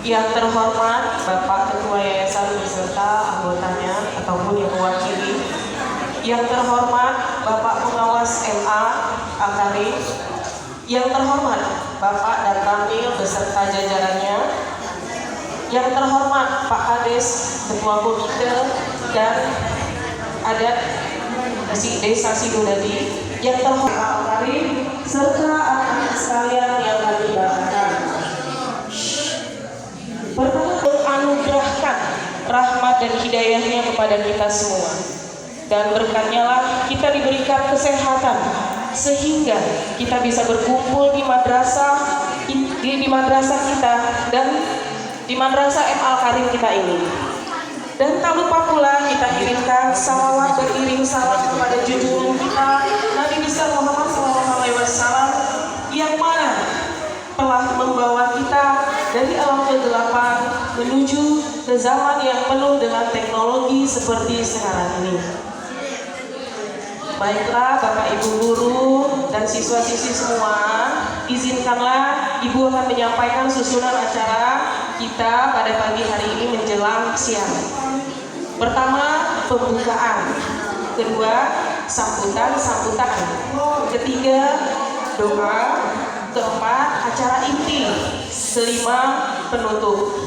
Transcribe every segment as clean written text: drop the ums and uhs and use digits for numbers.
Yang terhormat Bapak Ketua Yayasan beserta anggotanya ataupun yang mewakili. Yang terhormat Bapak Pengawas MA Al-Karim. Yang terhormat Bapak dan Ramil beserta jajarannya. Yang terhormat Pak Kades, Ketua Komite dan Adat Desa Sidodadi. Yang terhormat Pak Al-Karim serta anak-anak sekalian yang kami banggakan. Pertama, menganugerahkan rahmat dan hidayahnya kepada kita semua. Dan berkatnya lah kita diberikan kesehatan sehingga kita bisa berkumpul di madrasah kita dan di madrasah MA Al-Karim kita ini. Dan tak lupa pula kita kirimkan salawat beriring salam kepada junjungan kita Nabi besar Muhammad SAW yang mana telah membawa kita dari alam kegelapan menuju ke zaman yang penuh dengan teknologi seperti sekarang ini. Baiklah Bapak Ibu guru dan siswa-siswi semua, izinkanlah Ibu akan menyampaikan susunan acara kita pada pagi hari ini menjelang siang. Pertama, pembukaan. Kedua, sambutan. Ketiga, doa. Keempat, acara inti. Kelima, penutup.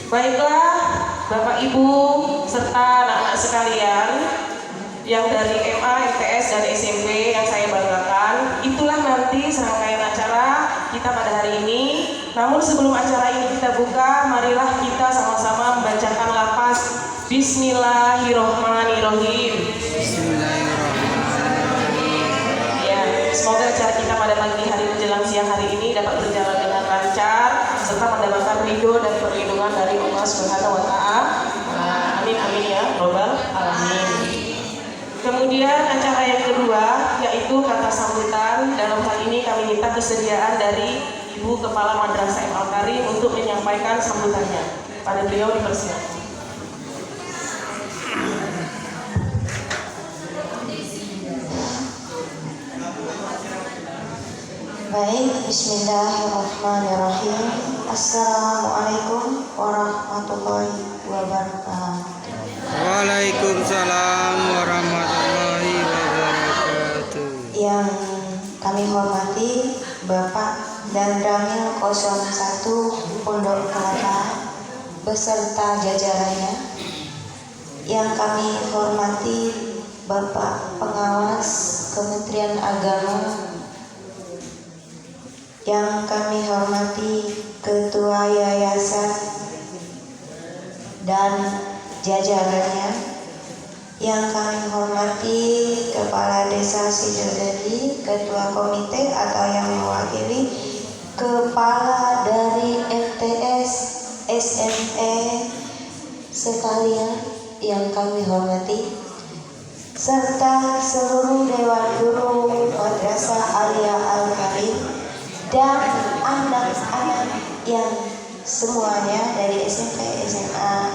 Baiklah Bapak Ibu serta anak-anak sekalian yang dari MA, MTS dan SMP yang saya banggakan, itulah nanti serangkaian acara kita pada hari ini. Namun sebelum acara ini kita buka, marilah kita sama-sama membacakan lafaz Bismillahirrohmanirrohim. Ya, semoga acara kita pada pagi hari menjelang siang hari ini dapat berjalan dengan lancar serta mendapatkan ridho dan perlindungan dari Allah Subhanahu wa Ta'ala. Amin amin ya robbal alamin. Kemudian acara yang kedua yaitu kata sambutan. Dalam hal ini kami minta kesediaan dari Ibu Kepala Madrasah MA Al-Karim untuk menyampaikan sambutannya. Pada beliau dipersilakan. Baik, Bismillahirrahmanirrahim. Assalamualaikum warahmatullahi wabarakatuh. Waalaikumsalam warahmatullahi wabarakatuh. Yang kami hormati Bapak dan Ramil 01 Pondok Kelapa beserta jajarannya. Yang kami hormati Bapak Pengawas Kementerian Agama. Yang kami hormati Ketua Yayasan dan jajarannya. Yang kami hormati Kepala Desa Sidodadi, Ketua Komite atau yang mewakili, Kepala dari MTS, SME sekalian yang kami hormati, serta seluruh Dewan Guru Madrasah Alia Al-Karim dan anak-anak yang semuanya dari SMP, SMA,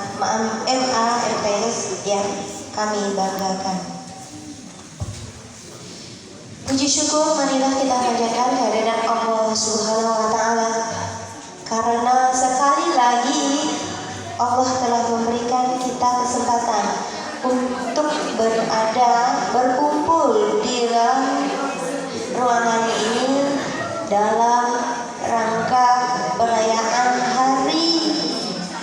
MA, MTS yang kami banggakan. Puji syukur marilah kita panjatkan kehadiran Allah Subhanahu wa Ta'ala, karena sekali lagi Allah telah memberikan kita kesempatan untuk berkumpul di dalam ruangan ini dalam rangka perayaan hari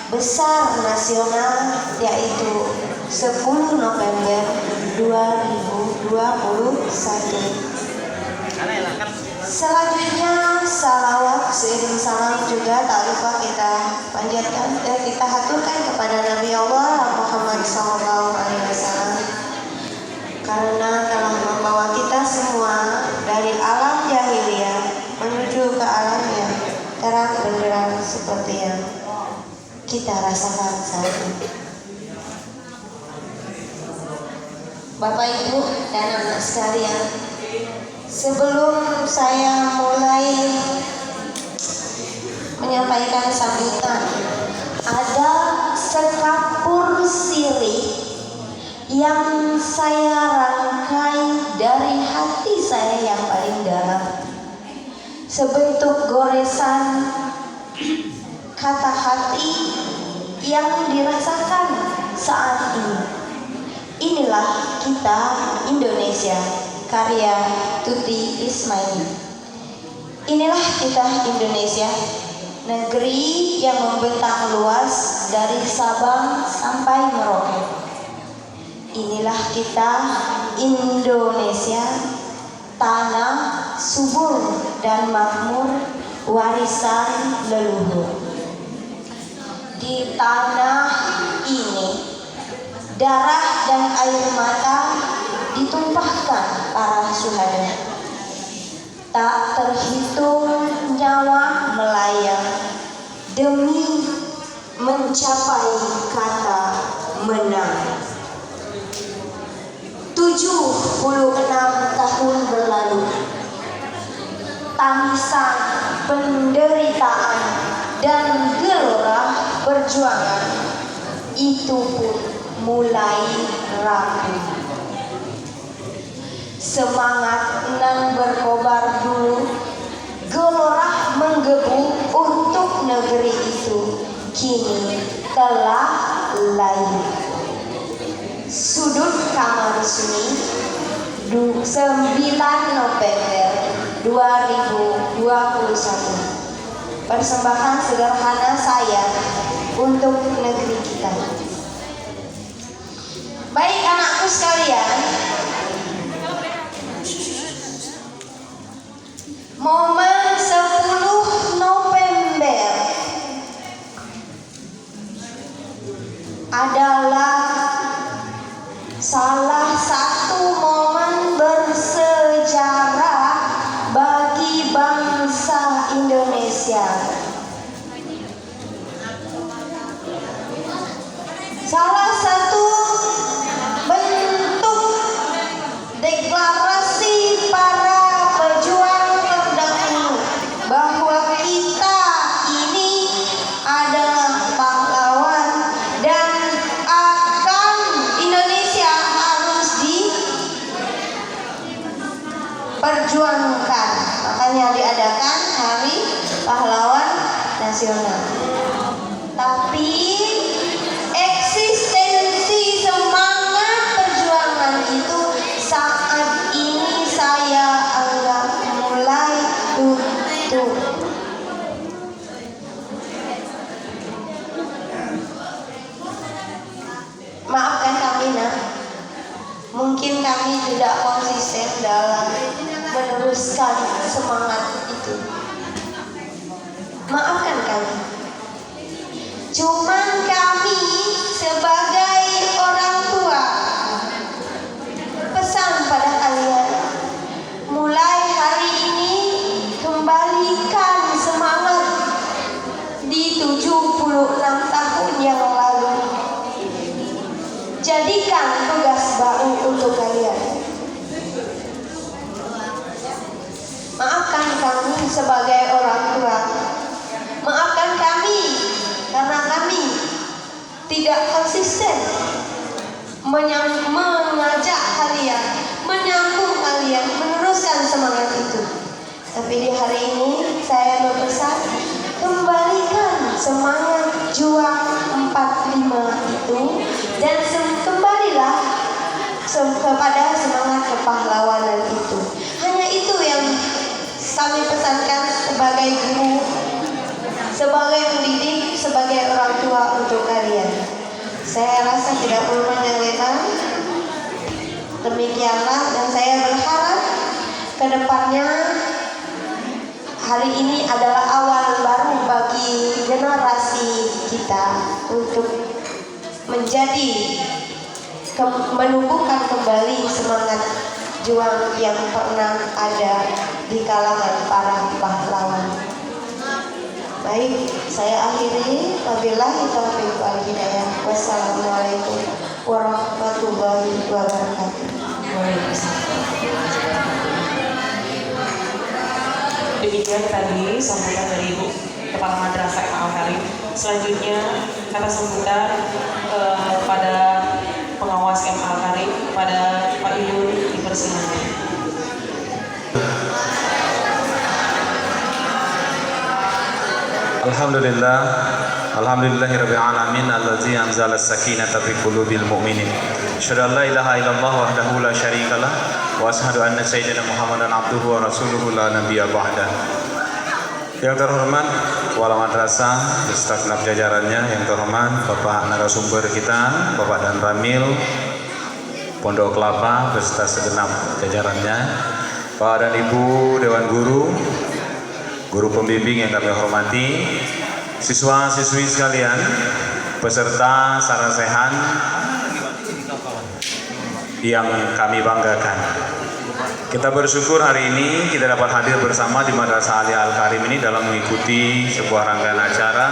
besar nasional, yaitu 10 November 2021. Selanjutnya salawat seiring salam juga tak lupa kita panjatkan, kita haturkan kepada Nabi Allah Muhammad SAW, karena telah membawa kita semua dari alam jahiliyah menuju ke alam yang terang benderang seperti yang kita rasakan saat ini. Bapak Ibu dan anak sekalian, sebelum saya mulai menyampaikan sambutan, ada sekapur sirih yang saya rangkai dari hati saya yang paling dalam, sebentuk goresan kata hati yang dirasakan saat ini. Inilah kita Indonesia, karya Tuti Ismail. Inilah kita Indonesia, negeri yang membentang luas dari Sabang sampai Merauke. Inilah kita Indonesia, tanah subur dan makmur, warisan leluhur. Di tanah ini, darah dan air mata ditumpahkan para syuhada. Tak terhitung nyawa melayang demi mencapai kata menang. 76 tahun berlalu, tangisan, penderitaan, dan gelora perjuangan itu pun mulai rapuh. Semangat nan berkobar dulu, gelora menggebu untuk negeri itu, kini telah layu. Sudut kamar sunyi, 9 November 2021. Persembahan sederhana saya untuk negeri kita. Baik anakku sekalian, momen 10 November adalah salah satu momen bersejarah bagi bangsa Indonesia. Salah satu bentuk deklarasi para pejuang terdahulu bahwa kita ini adalah pahlawan dan akan Indonesia harus diperjuangkan. Makanya diadakan Hari Pahlawan Nasional. Tapi eksistensi semangat perjuangan itu saat ini saya anggap mulai tutup. Maafkan kami nak, mungkin kami tidak konsisten dalam meneruskan semangat itu. Maafkan kami. Cuman kami sebagai orang tua pesan pada kalian, mulai hari ini kembalikan semangat di 76 tahun yang lalu. Jadikan tugas baru untuk kalian. Maafkan kami sebagai orang tua. Maafkan kami karena kami tidak konsisten mengajak kalian, menyambung kalian, meneruskan semangat itu. Tapi di hari ini saya berpesan, kembalikan semangat juang 45 itu dan kembalilah kepada semangat kepahlawanan itu. Hanya itu yang kami pesankan sebagai guru, sebagai pendidik, sebagai orang tua untuk kalian. Saya rasa tidak perlu panjang lebar. Demikianlah, dan saya berharap ke depannya hari ini adalah awal baru bagi generasi kita untuk menjadi menumbuhkan kembali semangat juang yang pernah ada di kalangan para pahlawan. Baik, saya akhiri. Wabillahi taufiq wal hidayah. Wassalamualaikum warahmatullahi wabarakatuh. Demikian tadi sambutan dari Ibu Kepala Madrasah Al-Karim. Selanjutnya kata sambutan pada pengawas Al-Karim, pada Pak Yun dipersilakan. Alhamdulillah, alhamdulillahirabbil alamin allazi anzala as-sakinata fi qulubil mu'minin. Asyhadu an la ilaha illallah wahdahu la syarikalah wa asyhadu anna sayyidina Muhammadan abduhu wa rasuluhu la nabiyya ba'da. Yang terhormat Kepala Madrasah beserta segenap jajarannya, yang terhormat Bapak narasumber kita, Bapak Dan Ramil Pondok Kelapa beserta segenap jajarannya, Pak dan Ibu Dewan Guru, guru pembimbing yang kami hormati, siswa-siswi sekalian, peserta sarasehan yang kami banggakan. Kita bersyukur hari ini kita dapat hadir bersama di Madrasah Alia Al-Karim ini dalam mengikuti sebuah rangkaian acara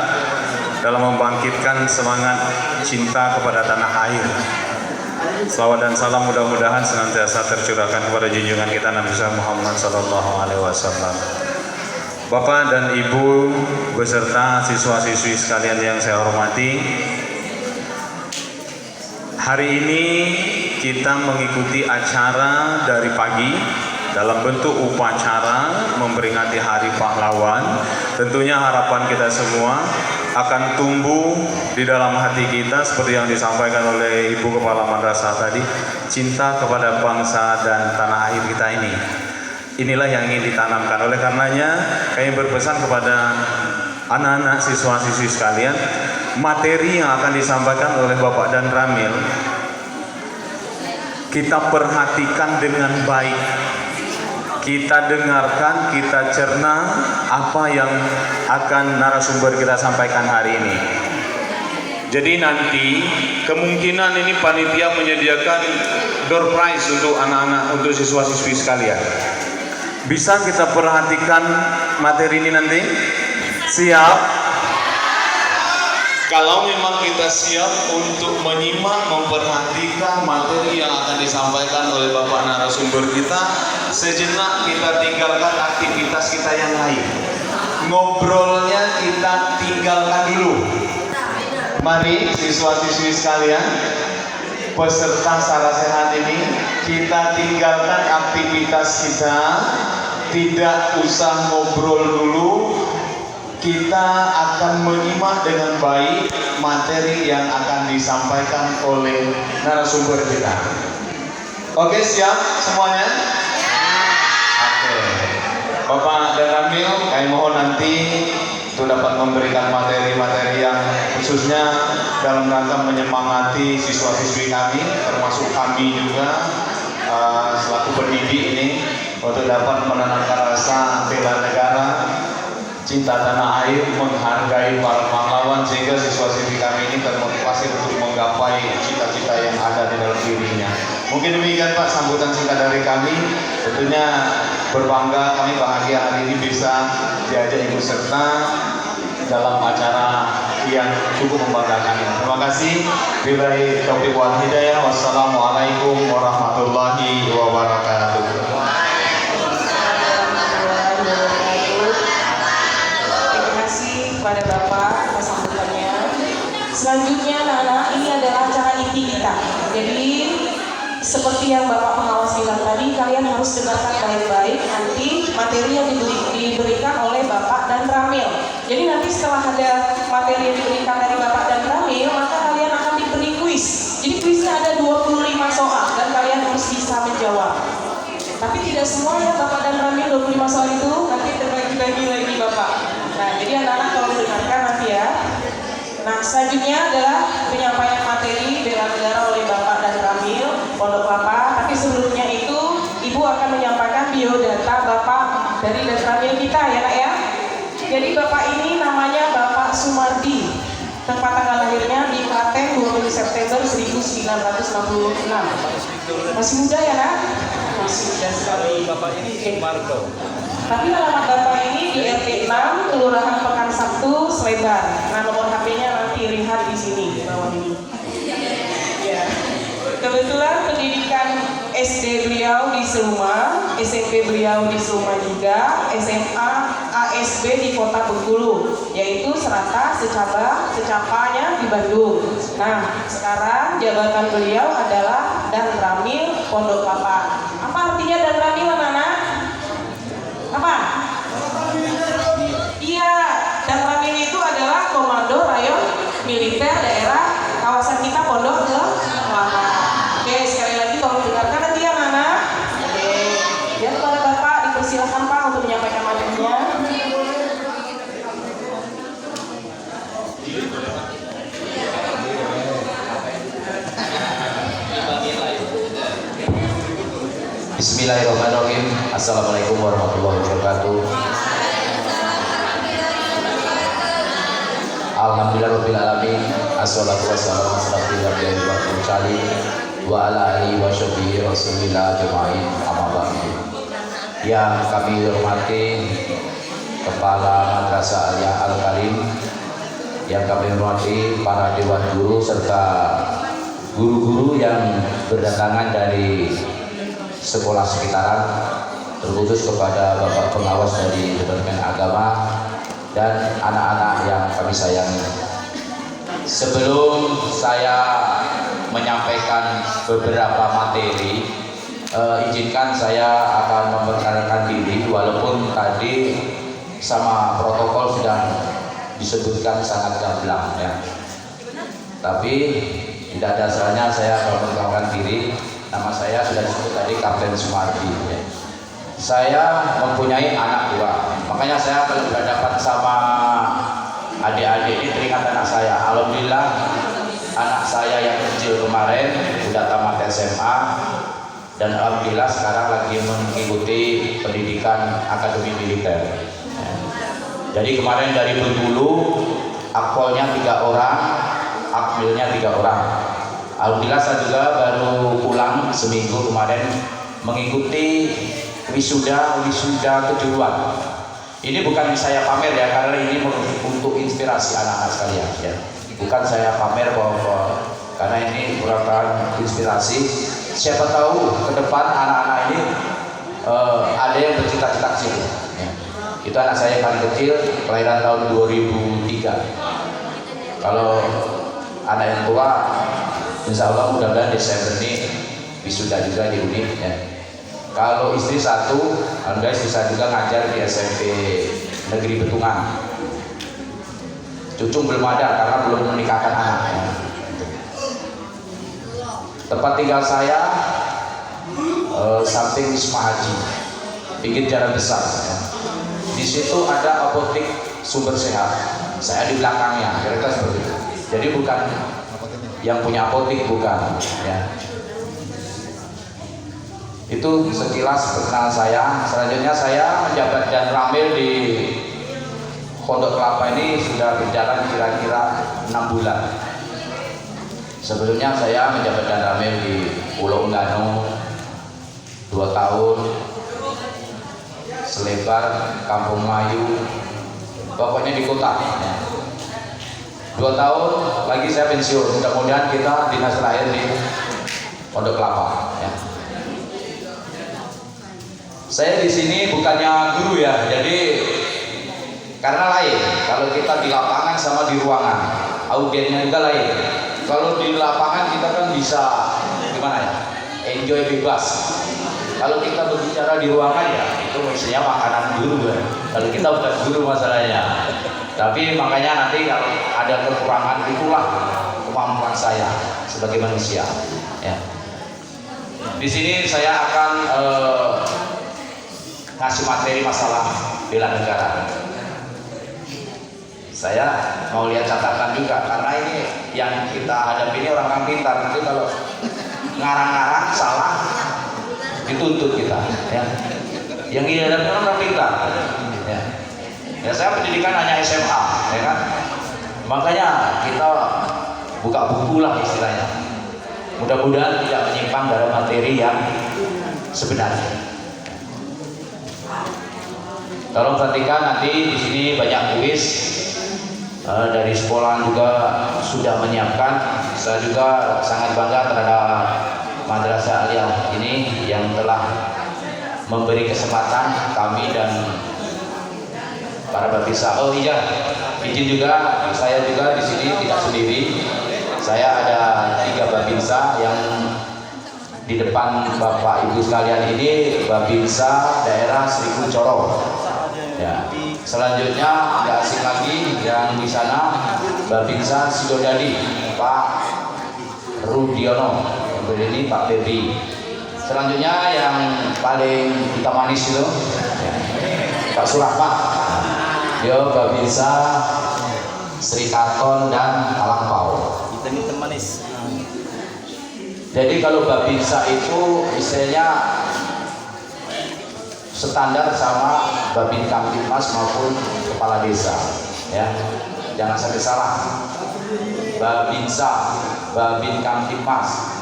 dalam membangkitkan semangat cinta kepada tanah air. Salawat dan salam mudah-mudahan senantiasa tercurahkan kepada junjungan kita Nabi Muhammad SAW. Bapak dan Ibu beserta siswa-siswi sekalian yang saya hormati, hari ini kita mengikuti acara dari pagi dalam bentuk upacara memperingati Hari Pahlawan. Tentunya harapan kita semua akan tumbuh di dalam hati kita seperti yang disampaikan oleh Ibu Kepala Madrasah tadi, cinta kepada bangsa dan tanah air kita ini. Inilah yang ingin ditanamkan. Oleh karenanya kami berpesan kepada anak-anak siswa-siswi sekalian, materi yang akan disampaikan oleh Bapak Dan Ramil kita perhatikan dengan baik, kita dengarkan, kita cerna apa yang akan narasumber kita sampaikan hari ini. Jadi nanti kemungkinan ini panitia menyediakan door prize untuk anak-anak, untuk siswa-siswi sekalian. Bisa kita perhatikan materi ini nanti? Siap? Kalau memang kita siap untuk menyimak, memperhatikan materi yang akan disampaikan oleh Bapak narasumber kita, sejenak kita tinggalkan aktivitas kita yang lain. Ngobrolnya kita tinggalkan dulu. Mari siswa-siswi sekalian, peserta sarasehan ini, kita tinggalkan aktivitas kita, tidak usah ngobrol dulu. Kita akan menyimak dengan baik materi yang akan disampaikan oleh narasumber kita. Oke, siap semuanya? Oke. Bapak Dan Ramil, kami mohon nanti untuk dapat memberikan materi-materi yang khususnya dalam rangka menyemangati siswa-siswi kami, termasuk kami juga selaku pendidik ini, untuk dapat menanamkan rasa bela negara, cinta tanah air, menghargai para pahlawan, sehingga siswa-siswi kami ini termotivasi untuk menggapai cita-cita yang ada di dalam dirinya. Mungkin demikian Pak sambutan singkat dari kami. Tentunya berbangga, kami bahagia hari ini bisa diajak ikut serta dalam acara yang cukup membanggakan. Terima kasih. Billahi taufiq wal hidayah. Wassalamualaikum warahmatullahi wabarakatuh. Pada Bapak atas sambutannya. Selanjutnya anak-anak, ini adalah acara inti kita. Jadi seperti yang Bapak pengawas bilang tadi, kalian harus dengarkan baik-baik nanti materi yang diberikan oleh Bapak Dan Ramil. Jadi nanti setelah ada materi yang diberikan dari Bapak Dan Ramil, maka kalian akan diberi kuis. Jadi kuisnya ada 25 soal dan kalian harus bisa menjawab. Tapi tidak semua ya Bapak Dan Ramil 25 soal itu nanti terbagi-bagi lagi Bapak. Nah, jadi anak-anak tolong dengarkan nanti ya. Nah, selanjutnya adalah penyampaian materi bela negara oleh Bapak Dan Ramil Pondok Kelapa. Tapi sebelumnya itu Ibu akan menyampaikan biodata Bapak dari Dan Ramil kita ya Nak ya. Jadi Bapak ini namanya Bapak Sumardi. Tempat tanggal lahirnya di Klaten 20 September 1966. Masih muda ya Nak? Masih muda sekali. Bapak ini Sumardo. Tapi alamat Bapak ini di RT 6, Kelurahan Pekan Sabtu, Slebar. Nah, nomor HP-nya nanti lihat di sini di bawah ini. Ya. Kebetulan pendidikan SD beliau di Seluma, SMP beliau di Seluma juga, SMA, ASB di Kota Bengkulu, yaitu Serata, Secapanya di Bandung. Nah, sekarang jabatan beliau adalah Dan Ramil Pondok Kelapa. Apa artinya Dan Ramil, anak-anak? Apa? Iya, Dan Ramil itu Bismillahirrahmanirrahim. Assalamualaikum warahmatullahi wabarakatuh. Alhamdulillahirabbil alamin. Assalatu wassalamu ala asyrofil mursalin wa ala alihi wa sahbihi rasulillah ajmain. Amma ba'du. Yang kami hormati Kepala Madrasah Aliyah Al-Karim, yang kami hormati para dewan guru serta guru-guru yang berdatangan dari sekolah sekitaran, terkhusus kepada Bapak Pengawas dari Departemen Agama dan anak-anak yang kami sayangi. Sebelum saya menyampaikan beberapa materi, izinkan saya akan memperkenalkan diri, walaupun tadi sama protokol sudah disebutkan sangat gamblang ya. Tapi tidak ada salahnya saya memperkenalkan diri. Nama saya sudah disebut tadi, Kapten Sumardi ya. Saya mempunyai anak dua, makanya saya kalau berhadapan sama adik-adik ini teringat anak saya. Alhamdulillah anak saya yang kecil kemarin sudah tamat SMA dan alhamdulillah sekarang lagi mengikuti pendidikan akademi militer ya. Jadi kemarin dari Bengkulu akpolnya 3 orang, akmilnya 3 orang. Alhamdulillah saya juga baru pulang seminggu kemarin mengikuti wisuda kejuruan. Ini bukan saya pamer ya, karena ini untuk inspirasi anak-anak sekalian ya. Bukan saya pamer bahwa karena ini merupakan inspirasi. Siapa tahu ke depan anak-anak ini ada yang bercita-cita ke situ ya. Itu anak saya yang paling kecil, kelahiran tahun 2003. Kalau anak yang tua, insya Allah mudah-mudahan Desember ini wisuda juga di UNIF ya. Kalau istri satu, alhamdulillah bisa juga ngajar di SMP Negeri Betungan. Cucu belum ada karena belum menikahkan anak ya. Tempat tinggal saya samping Wisma Haji, pinggir jalan besar ya. Di situ ada apotek Sumber Sehat, saya di belakangnya, kira-kira seperti itu. Jadi bukan yang punya apotek, bukan ya. Itu sekilas perkenalan saya. Selanjutnya saya menjabat dan ramil di Pondok Kelapa ini sudah berjalan kira-kira 6 bulan. Sebelumnya saya menjabat dan ramil di Pulau Enggano 2 tahun, Selebar, Kampung Melayu, pokoknya di kota ya. 2 tahun lagi saya pensiun. Mudah-mudahan kita dinas terakhir di Pondok Kelapa ya. Saya di sini bukannya guru ya, jadi karena lain. Kalau kita di lapangan sama di ruangan, audiennya juga lain. Kalau di lapangan kita kan bisa gimana ya, enjoy bebas. Kalau kita berbicara di ruangan ya, itu misalnya makanan guru kan. Kalau kita bukan guru masalahnya. Tapi makanya nanti kalau ada kekurangan, itulah kemampuan saya sebagai manusia. Ya. Di sini saya akan ngasih materi masalah bela negara. Saya mau lihat catatan juga, karena ini yang kita hadapi ini orang pintar. Nanti kalau ngarang-ngarang salah dituntut kita ya. Yang dihadapi orang pintar ya. Ya saya pendidikan hanya SMA ya kan. Makanya kita buka buku lah istilahnya. Mudah-mudahan tidak menyimpang dari materi yang sebenarnya. Tolong perhatikan, nanti di sini banyak kuis dari sekolah juga sudah menyiapkan. Saya juga sangat bangga terhadap Madrasah Aliyah ini yang telah memberi kesempatan kami dan para babinsa. Oh iya, izin juga saya juga di sini tidak sendiri. Saya ada 3 babinsa yang di depan Bapak Ibu sekalian ini, Babinsa daerah Seribu Coro. Ya. Selanjutnya tidak asing lagi yang di sana Babinsa Sidodadi, Pak Rudiono. Ini Pak Febri. Selanjutnya yang paling hitam manis itu ya, Pak Surahmat. Dia Babinsa Sri Karton dan Kalangpau. Hitam-hitam manis. Jadi kalau Babinsa itu istilahnya standar sama Babin Kamtibmas maupun kepala desa, ya. Jangan sampai salah. Babinsa, Babin Kamtibmas.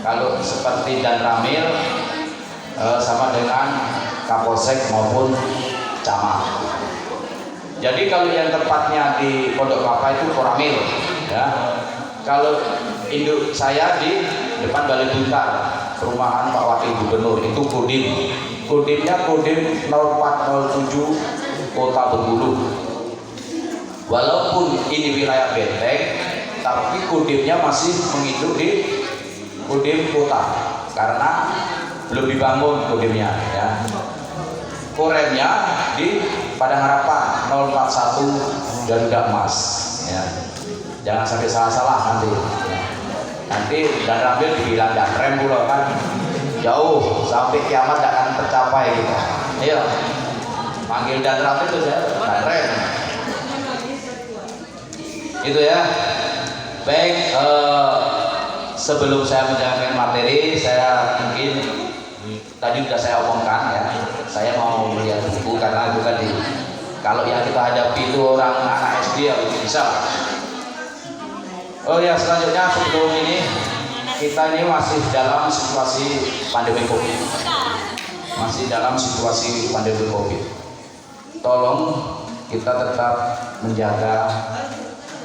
Kalau seperti Dan Ramil sama dengan Kapolsek maupun camat. Jadi kalau yang tepatnya di Pondok Kelapa itu Koramil, ya. Kalau induk saya di depan Balai Buntar, perumahan Pak Wakil Gubernur, itu Kodim. Kodimnya Kodim 0407 Kota Bengkulu. Walaupun ini wilayah Benteng, tapi Kodimnya masih menginduk di Kodim Kota karena belum dibangun Kodimnya, ya. Koremnya di Padang Harapan 041 Garuda Emas, ya. Jangan sampai salah-salah nanti. Nanti Dan Ramil dibilang Dan Rem pula kan jauh sampai kiamat tidak akan tercapai kita. Iya. Panggil Dan Ramil itu ya Dan Rem. Itu ya. Baik. Sebelum saya menjalankan materi, saya mungkin tadi sudah saya omongkan ya. Saya mau melihat buku karena itu tadi. Kalau yang kita hadapi itu orang anak SD ya bisa. Oh ya, selanjutnya sebelum ini kita ini masih dalam situasi pandemi Covid. Masih dalam situasi pandemi Covid. Tolong kita tetap menjaga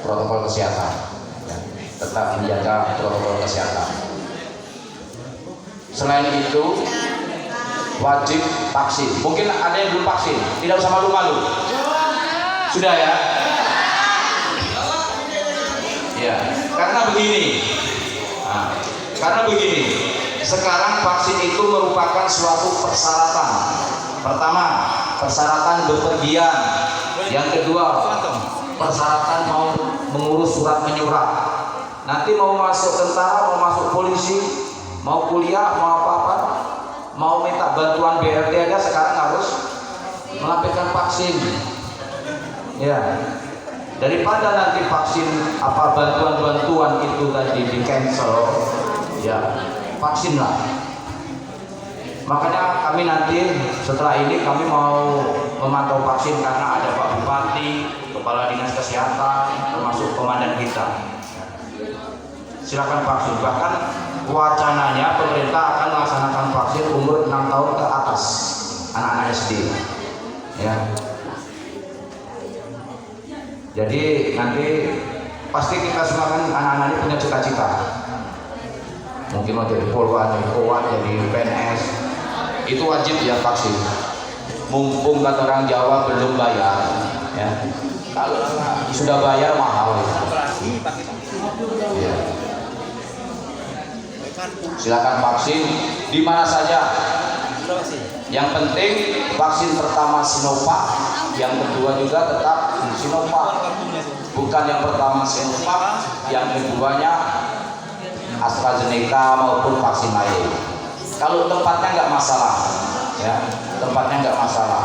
protokol kesehatan. Ya, tetap menjaga protokol kesehatan. Selain itu wajib vaksin. Mungkin ada yang belum vaksin, tidak usah malu-malu. Sudah ya? Ya, karena begini. Sekarang vaksin itu merupakan suatu persyaratan. Pertama, persyaratan bepergian. Yang kedua, persyaratan mau mengurus surat menyurat. Nanti mau masuk tentara, mau masuk polisi, mau kuliah, mau apa-apa, mau minta bantuan BRT aja sekarang harus melampirkan vaksin. Ya. Daripada nanti vaksin apa bantuan-bantuan itu tadi di cancel, ya vaksinlah. Makanya kami nanti setelah ini kami mau memantau vaksin karena ada Pak Bupati, Kepala Dinas Kesehatan, termasuk komandan kita. Silakan vaksin. Bahkan wacananya pemerintah akan melaksanakan vaksin umur 6 tahun ke atas anak-anak SD. Ya. Jadi nanti pasti kita semua kan anak-anak ini punya cita-cita. Mungkin mau jadi polwan, jadi PNS. Itu wajib ya vaksin. Mumpung kata orang Jawa belum bayar, ya. Kalau sudah bayar mahal. Ya. Silakan vaksin di mana saja. Yang penting vaksin pertama Sinovac, yang kedua juga tetap Sinovac. Bukan yang pertama Sinovac, yang keduanya AstraZeneca maupun vaksin lain. Kalau tempatnya nggak masalah, ya tempatnya nggak masalah.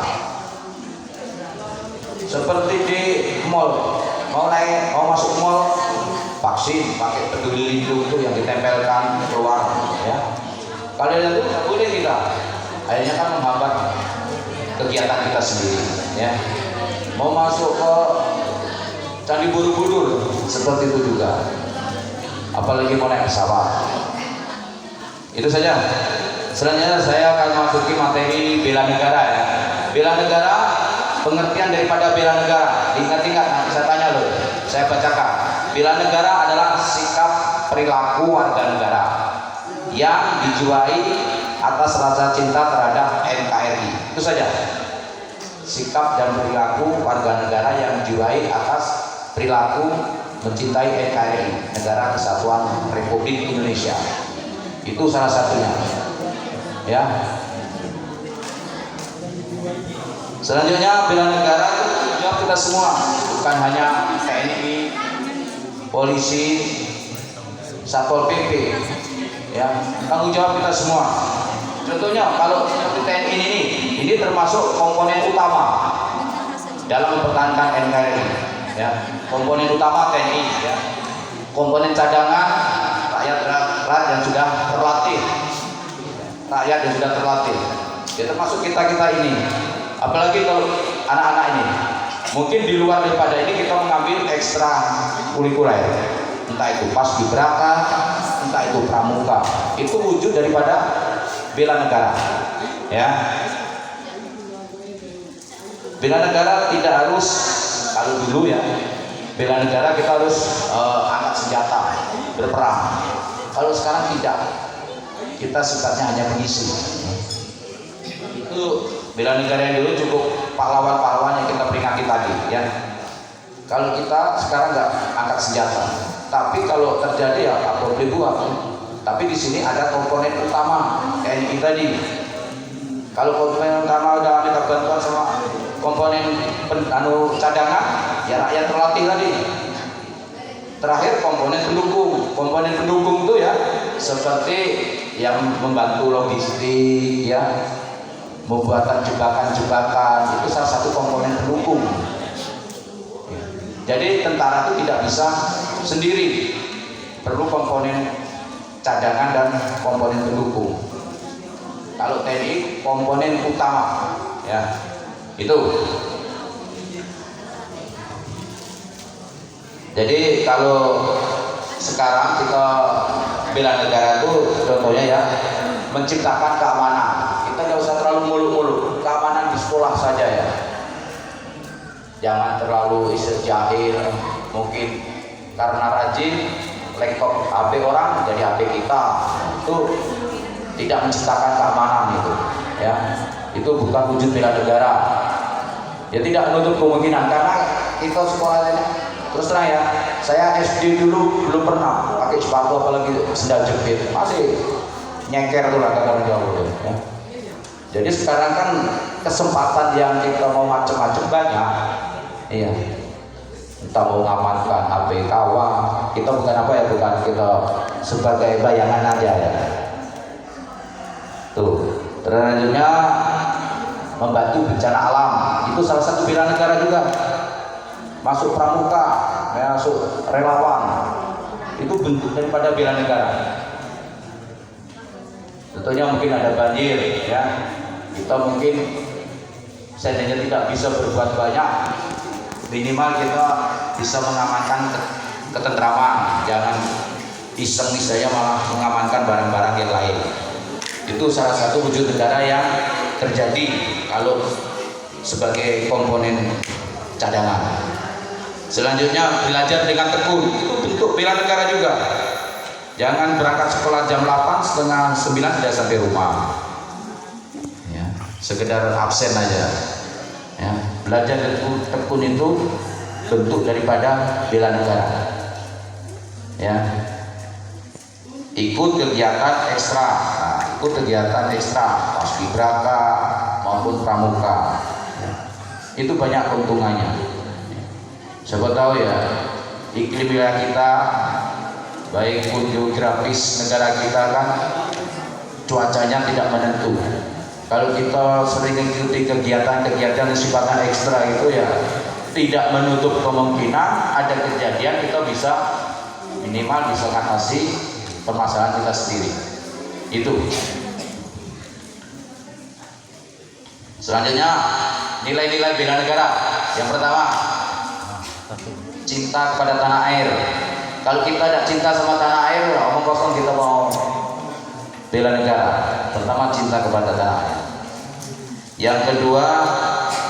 Seperti di mall, mau masuk mall, vaksin pakai peduli lindung itu yang ditempelkan keluar, ya. Kalau itu nggak boleh kita. Akhirnya kan menghambat kegiatan kita sendiri, ya. Mau masuk ke Candi Borobudur seperti itu juga. Apalagi mau naik pesawat. Itu saja. Selanjutnya saya akan masuki materi bela negara ya. Bela negara, pengertian daripada bela negara. Ingat-ingat nanti saya tanya loh. Saya bacakan. Bela negara adalah sikap perilaku warga negara yang dijiwai atas rasa cinta terhadap NKRI. Itu saja. Sikap dan perilaku warga negara yang dijiwai atas perilaku mencintai NKRI, Negara Kesatuan Republik Indonesia. Itu salah satunya. Ya. Selanjutnya bela negara itu jawab kita semua, bukan hanya TNI, polisi, Satpol PP. Ya, tanggung jawab kita semua. Contohnya kalau seperti TNI ini termasuk komponen utama dalam mempertahankan NKRI. ya. Komponen utama TNI, ya. Komponen cadangan rakyat yang sudah terlatih, rakyat yang sudah terlatih. Ya, termasuk kita ini. Apalagi kalau anak-anak ini, mungkin di luar daripada ini kita mengambil ekstra kurikuler, entah itu paskibraka, entah itu pramuka. Itu wujud daripada bela negara, ya. Bela negara tidak harus, kalau dulu ya, bela negara kita harus angkat senjata, berperang. Kalau sekarang tidak, kita sifatnya hanya pengisi. Itu bela negara yang dulu cukup pahlawan-pahlawan yang kita peringati tadi, ya. Kalau kita sekarang nggak angkat senjata, tapi kalau terjadi ya apa boleh buat. Tapi di sini ada komponen utama TNI tadi. Kalau komponen utama udah minta bantuan sama komponen cadangan, ya rakyat terlatih tadi. Terakhir komponen pendukung. Komponen pendukung itu ya seperti yang membantu logistik, ya, membuat jebakan-jebakan, itu salah satu komponen pendukung. Jadi tentara itu tidak bisa sendiri, perlu komponen cadangan dan komponen pendukung. Kalau TNI komponen utama, ya, itu. Jadi kalau sekarang kita bela negara itu contohnya ya menciptakan keamanan. Kita nggak usah terlalu muluk-muluk, keamanan di sekolah saja ya. Jangan terlalu istilah jahil, mungkin karena rajin laptop HP orang jadi HP kita, itu tidak menciptakan keamanan itu, ya. Itu bukan wujud bela negara. Ya tidak menutup kemungkinan karena kita sekolahnya terus terang ya, saya SD dulu belum pernah pakai sepatu apalagi sendal jepit, masih nyeker tuh lah kata orang Jawa tuh, ya. Jadi sekarang kan kesempatan yang kita mau macam-macam banyak, iya. Kita mau ngamankan HP kawan, kita bukan apa ya, bukan kita sebagai bayangan aja ya. Tuh, selanjutnya membantu bencana alam, itu salah satu bela negara juga. Masuk pramuka, masuk relawan, itu bentuk daripada bela negara. Tentunya mungkin ada banjir, ya. Kita mungkin seandainya tidak bisa berbuat banyak, minimal kita bisa mengamankan ketentraman, jangan iseng saya malah mengamankan barang-barang yang lain. Itu salah satu wujud negara yang terjadi kalau sebagai komponen cadangan. Selanjutnya belajar dengan tekun, itu bentuk bela negara juga. Jangan berangkat sekolah jam 8, setengah 9 sudah sampai rumah, ya, sekedar absen aja, ya. Belajar tekun itu bentuk daripada bela negara, ya. Ikut kegiatan ekstra, ikut kegiatan ekstra paskibraka maupun pramuka, ya. Itu banyak keuntungannya. Siapa tahu ya, iklim wilayah kita, baik pun geografis negara kita kan cuacanya tidak menentu. Kalau kita sering mengikuti kegiatan-kegiatan yang sifatnya ekstra itu ya tidak menutup kemungkinan ada kejadian kita bisa minimal bisa mengatasi permasalahan kita sendiri. Itu. Selanjutnya nilai-nilai bela negara. Yang pertama, cinta kepada tanah air. Kalau kita tidak cinta sama tanah air, omong kosong kita mau bela negara. Pertama, cinta kepada tanah air. Yang kedua,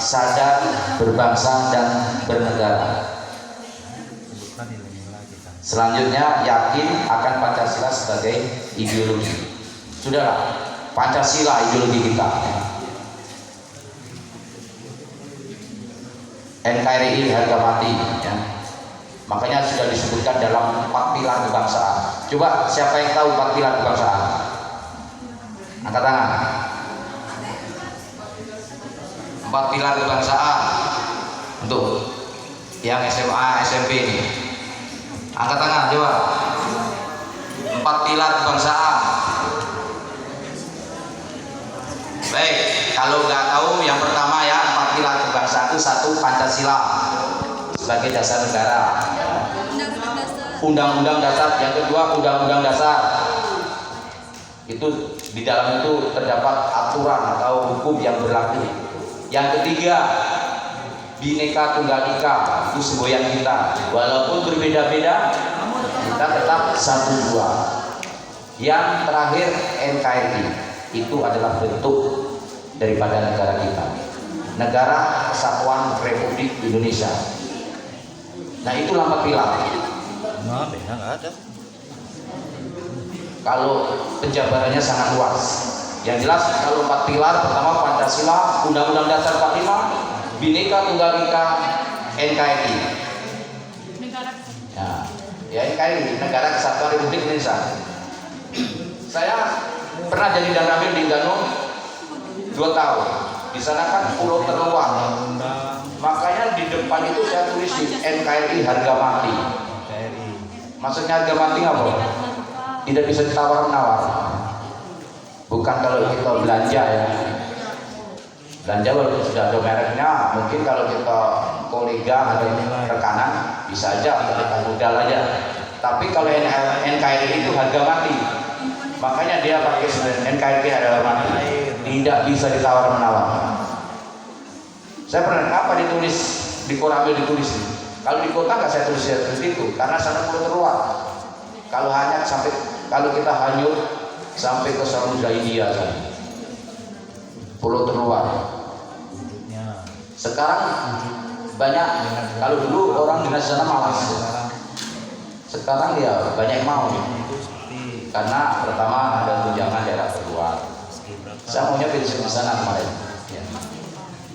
sadar berbangsa dan bernegara. Selanjutnya, yakin akan Pancasila sebagai ideologi. Sudahlah, Pancasila ideologi kita. NKRI harga mati, ya. Makanya sudah disebutkan dalam 4 pilar kebangsaan. Coba siapa yang tahu 4 pilar kebangsaan? Angkat tangan. 4 pilar kebangsaan untuk yang SMA, SMP ini. Angkat tangan coba. 4 pilar kebangsaan. Baik, kalau nggak tahu yang pertama ya 4 pilar kebangsaan itu 1 Pancasila. sebagai dasar negara. Undang-undang dasar. Yang kedua, undang-undang dasar. Itu di dalam itu terdapat aturan atau hukum yang berlaku. Yang ketiga, Bhinneka Tunggal Ika, itu semboyan kita. Walaupun berbeda-beda, kita tetap satu dua. Yang terakhir, NKRI, itu adalah bentuk daripada negara kita, Negara Kesatuan Republik Indonesia. Nah, itulah 4 pilar. Nah, beda nggak ada. Kalau penjabarannya sangat luas. Yang jelas kalau 4 pilar, pertama Pancasila, Undang-Undang Dasar 45, Bhinneka Tunggal Ika, NKRI. Ya, NKRI, Negara Kesatuan Republik Indonesia. Saya pernah jadi danramil di Gano 2 tahun. Di sana kan pulau terluar. Makanya di depan itu saya tulis di NKRI harga mati. Maksudnya harga mati apa? Tidak bisa ditawar-menawar. Bukan kalau kita belanja ya. Belanja walaupun sudah ada mereknya, mungkin kalau kita kolega atau rekanan bisa aja kita modal aja. Tapi kalau NKRI itu harga mati. Makanya dia pakai NKRI harga mati. Tidak bisa ditawar-menawar. Saya pernah apa ditulis di Koramil ditulis. Kalau di kota nggak saya tulis seperti itu karena sana pulau terluar. Kalau kita hanyut sampai ke Samudra India kan, pulau terluar. Sekarang banyak. Kalau dulu orang di sana malas. Sekarang ya banyak yang mau. Karena pertama ada tunjangan daerah terluar. Saya maunya pensiun di sana kemarin. Ya.